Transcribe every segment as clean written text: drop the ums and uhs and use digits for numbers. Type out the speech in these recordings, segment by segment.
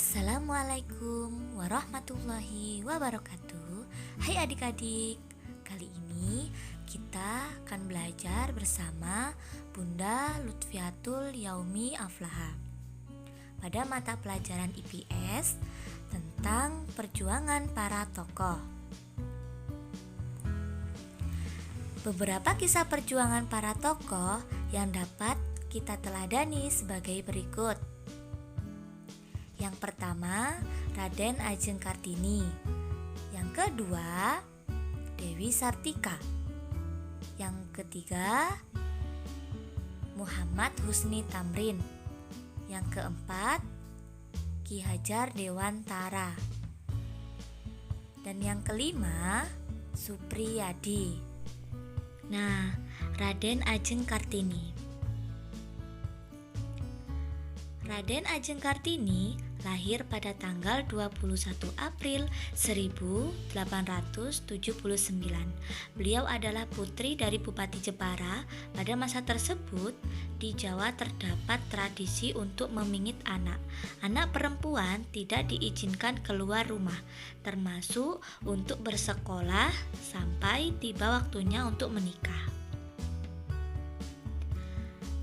Assalamualaikum warahmatullahi wabarakatuh. Hai adik-adik, kali ini kita akan belajar bersama Bunda Lutfiatul Yaumi Aflaha pada mata pelajaran IPS tentang perjuangan para tokoh. Beberapa kisah perjuangan para tokoh yang dapat kita teladani sebagai berikut. Yang pertama, Raden Ajeng Kartini. Yang kedua, Dewi Sartika. Yang ketiga, Muhammad Husni Tamrin. Yang keempat, Ki Hajar Dewantara. Dan yang kelima, Supriyadi. Nah, Raden Ajeng Kartini. Raden Ajeng Kartini lahir pada tanggal 21 April 1879. Beliau adalah putri dari Bupati Jepara. Pada masa tersebut, di Jawa terdapat tradisi untuk memingit anak. Anak perempuan tidak diizinkan keluar rumah, termasuk untuk bersekolah sampai tiba waktunya untuk menikah.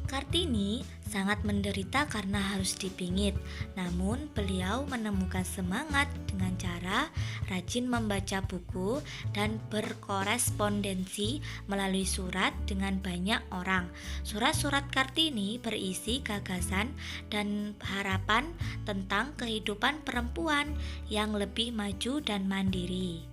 Kartini sangat menderita karena harus dipingit, namun beliau menemukan semangat dengan cara rajin membaca buku dan berkorespondensi melalui surat dengan banyak orang. Surat-surat Kartini berisi gagasan dan harapan tentang kehidupan perempuan yang lebih maju dan mandiri.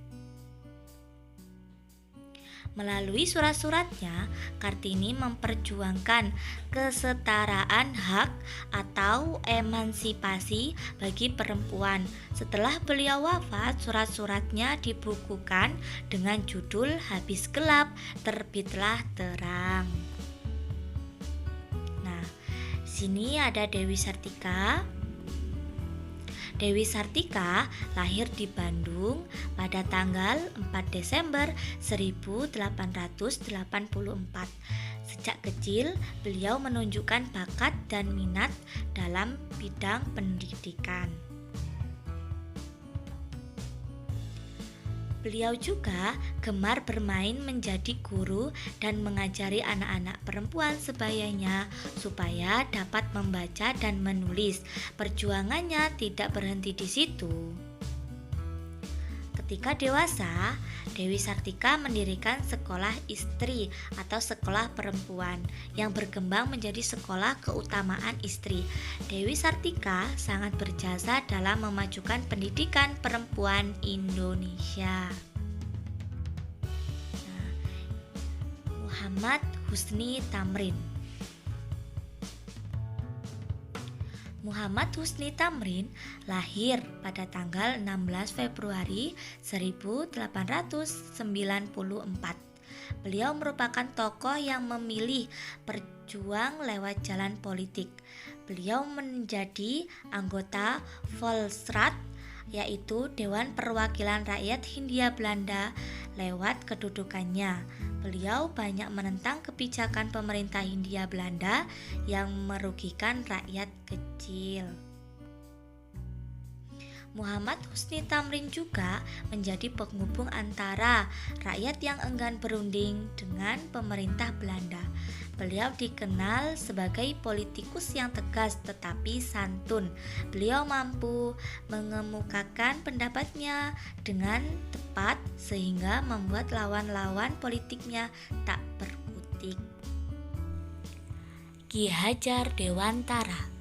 Melalui surat-suratnya, Kartini memperjuangkan kesetaraan hak atau emansipasi bagi perempuan. Setelah beliau wafat, surat-suratnya dibukukan dengan judul Habis Gelap, Terbitlah Terang. Nah, sini ada Dewi Sartika. Dewi Sartika lahir di Bandung pada tanggal 4 Desember 1884. Sejak kecil, beliau menunjukkan bakat dan minat dalam bidang pendidikan. Beliau juga gemar bermain menjadi guru dan mengajari anak-anak perempuan sebayanya supaya dapat membaca dan menulis. Perjuangannya tidak berhenti di situ. Ketika dewasa, Dewi Sartika mendirikan sekolah istri atau sekolah perempuan yang berkembang menjadi sekolah keutamaan istri. Dewi Sartika sangat berjasa dalam memajukan pendidikan perempuan Indonesia. Muhammad Husni Tamrin. Muhammad Husni Tamrin lahir pada tanggal 16 Februari 1894. Beliau merupakan tokoh yang memilih berjuang lewat jalan politik. Beliau menjadi anggota Volksraad, yaitu Dewan Perwakilan Rakyat Hindia Belanda. Lewat kedudukannya, beliau banyak menentang kebijakan pemerintah Hindia Belanda yang merugikan rakyat kecil. Muhammad Husni Tamrin juga menjadi penghubung antara rakyat yang enggan berunding dengan pemerintah Belanda. Beliau dikenal sebagai politikus yang tegas tetapi santun. Beliau mampu mengemukakan pendapatnya dengan tepat sehingga membuat lawan-lawan politiknya tak berkutik. Ki Hajar Dewantara.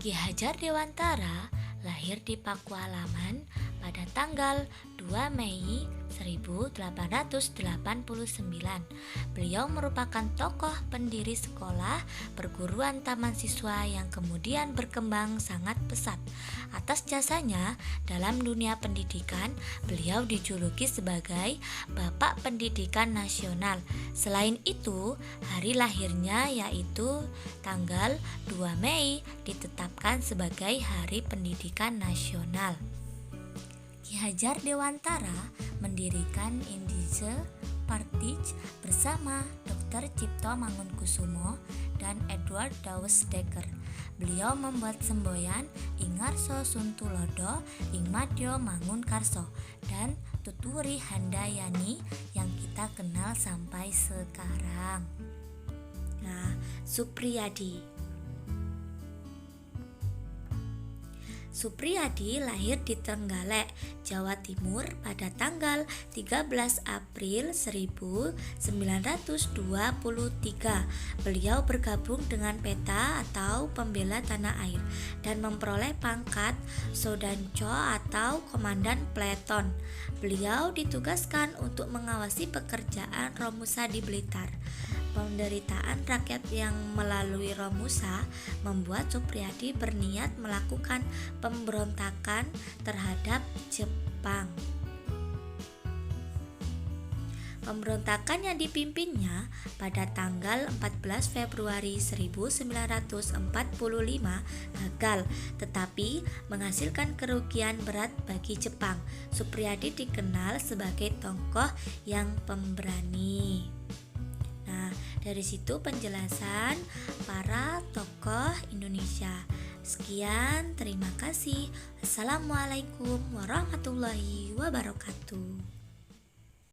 Ki Hajar Dewantara lahir di Pakualaman pada tanggal 2 Mei 1889. Beliau merupakan tokoh pendiri sekolah perguruan taman siswa yang kemudian berkembang sangat pesat. Atas jasanya dalam dunia pendidikan, beliau dijuluki sebagai Bapak Pendidikan Nasional. Selain itu, hari lahirnya yaitu tanggal 2 Mei ditetapkan sebagai Hari Pendidikan Nasional. Ki Hajar Dewantara mendirikan Indische Partij bersama Dr. Cipto Mangunkusumo dan Edward Dawes Dekker. Beliau membuat semboyan ing ngarsa Suntulodo ing madya Mangunkarso dan tuturi Handayani yang kita kenal sampai sekarang. Nah, Supriyadi. Supriyadi lahir di Trenggalek, Jawa Timur pada tanggal 13 April 1923. Beliau bergabung dengan PETA atau Pembela Tanah Air dan memperoleh pangkat Sodanco atau Komandan Peleton. Beliau ditugaskan untuk mengawasi pekerjaan Romusa di Blitar. Penderitaan rakyat yang melalui Romusa membuat Supriyadi berniat melakukan pemberontakan terhadap Jepang. Pemberontakan yang dipimpinnya pada tanggal 14 Februari 1945 gagal, tetapi menghasilkan kerugian berat bagi Jepang. Supriyadi dikenal sebagai tokoh yang pemberani. Nah, dari situ penjelasan para tokoh Indonesia. Sekian, terima kasih. Assalamualaikum warahmatullahi wabarakatuh.